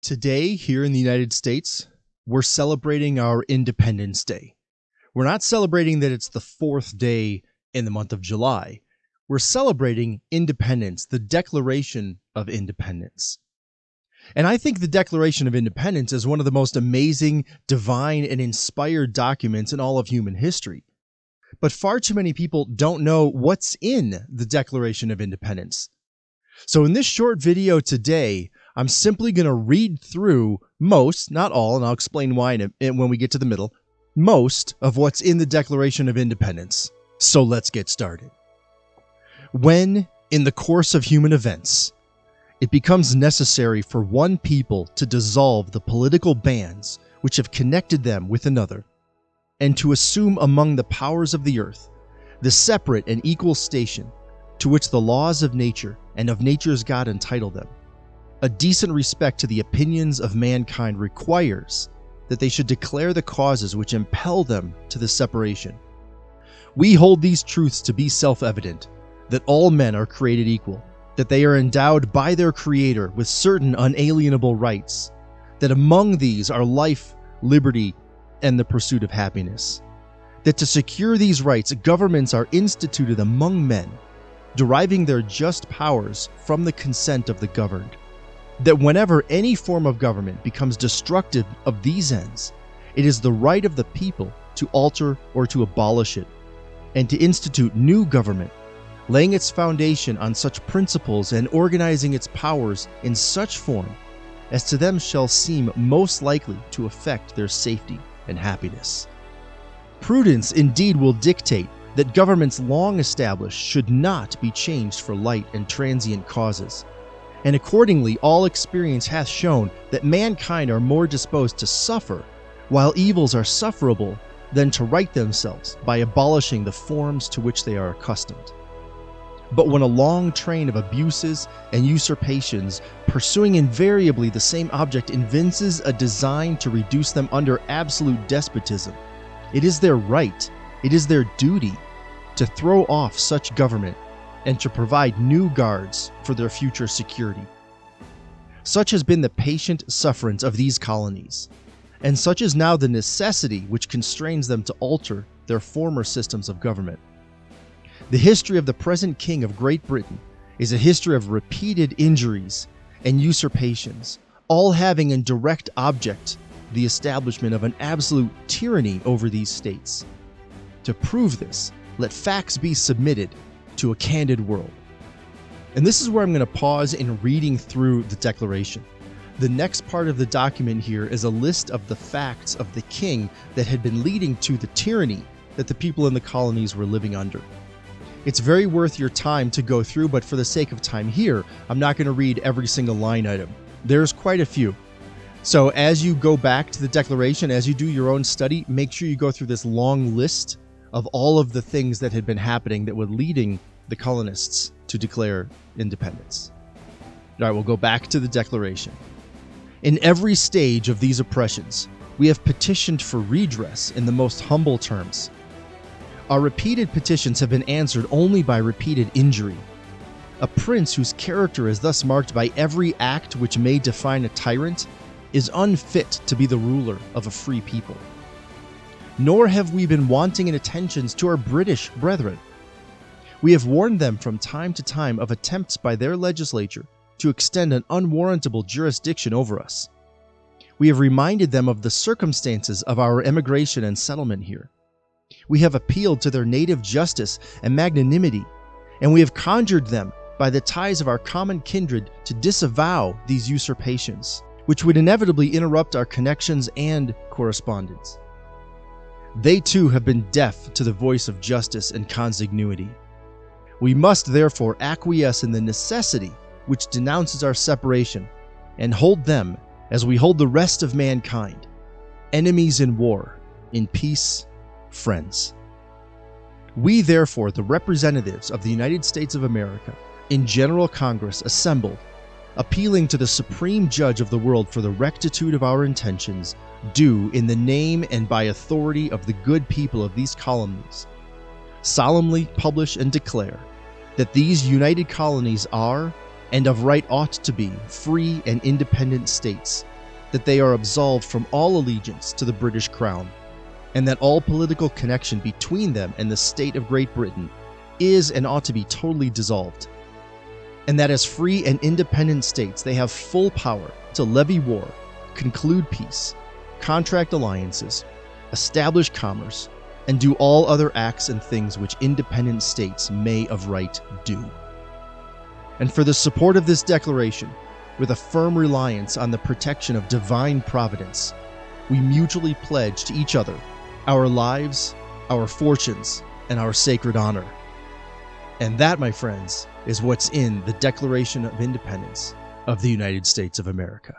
Today, here in the United States, we're celebrating our Independence Day. We're not celebrating that it's the fourth day in the month of July. We're celebrating independence, the Declaration of Independence. And I think the Declaration of Independence is one of the most amazing, divine, and inspired documents in all of human history. But far too many people don't know what's in the Declaration of Independence. So in this short video today, I'm simply going to read through most, not all, and I'll explain why when we get to the middle, most of what's in the Declaration of Independence. So let's get started. When, in the course of human events, it becomes necessary for one people to dissolve the political bands which have connected them with another, and to assume among the powers of the earth the separate and equal station to which the laws of nature and of nature's God entitle them, a decent respect to the opinions of mankind requires that they should declare the causes which impel them to the separation. We hold these truths to be self-evident, that all men are created equal, that they are endowed by their Creator with certain unalienable rights, that among these are life, liberty, and the pursuit of happiness, that to secure these rights, governments are instituted among men, deriving their just powers from the consent of the governed, that whenever any form of government becomes destructive of these ends, it is the right of the people to alter or to abolish it, and to institute new government, laying its foundation on such principles and organizing its powers in such form as to them shall seem most likely to affect their safety and happiness. Prudence indeed will dictate that governments long established should not be changed for light and transient causes. And accordingly, all experience hath shown that mankind are more disposed to suffer, while evils are sufferable, than to right themselves by abolishing the forms to which they are accustomed. But when a long train of abuses and usurpations, pursuing invariably the same object, evinces a design to reduce them under absolute despotism, it is their right, it is their duty, to throw off such government and to provide new guards for their future security. Such has been the patient sufferance of these colonies, and such is now the necessity which constrains them to alter their former systems of government. The history of the present King of Great Britain is a history of repeated injuries and usurpations, all having in direct object the establishment of an absolute tyranny over these states. To prove this, let facts be submitted to a candid world. And this is where I'm going to pause in reading through the Declaration. The next part of the document here is a list of the facts of the king that had been leading to the tyranny that the people in the colonies were living under. It's very worth your time to go through, but for the sake of time here, I'm not going to read every single line item. There's quite a few. So as you go back to the Declaration, as you do your own study, make sure you go through this long list of all of the things that had been happening that were leading the colonists to declare independence. All right, we'll go back to the Declaration. In every stage of these oppressions, we have petitioned for redress in the most humble terms. Our repeated petitions have been answered only by repeated injury. A prince whose character is thus marked by every act which may define a tyrant is unfit to be the ruler of a free people. Nor have we been wanting in attentions to our British brethren. We have warned them from time to time of attempts by their legislature to extend an unwarrantable jurisdiction over us. We have reminded them of the circumstances of our emigration and settlement here. We have appealed to their native justice and magnanimity, and we have conjured them by the ties of our common kindred to disavow these usurpations, which would inevitably interrupt our connections and correspondence. They too have been deaf to the voice of justice and consanguinity. We must therefore acquiesce in the necessity which denounces our separation, and hold them, as we hold the rest of mankind, enemies in war, in peace, friends. We therefore, the representatives of the United States of America, in General Congress assembled, appealing to the Supreme Judge of the world for the rectitude of our intentions, do, in the name and by authority of the good people of these colonies, solemnly publish and declare that these united colonies are, and of right ought to be, free and independent states, that they are absolved from all allegiance to the British Crown, and that all political connection between them and the state of Great Britain is and ought to be totally dissolved, and that as free and independent states they have full power to levy war, conclude peace, contract alliances, establish commerce, and do all other acts and things which independent states may of right do. And for the support of this declaration, with a firm reliance on the protection of divine providence, we mutually pledge to each other our lives, our fortunes, and our sacred honor. And that, my friends, is what's in the Declaration of Independence of the United States of America.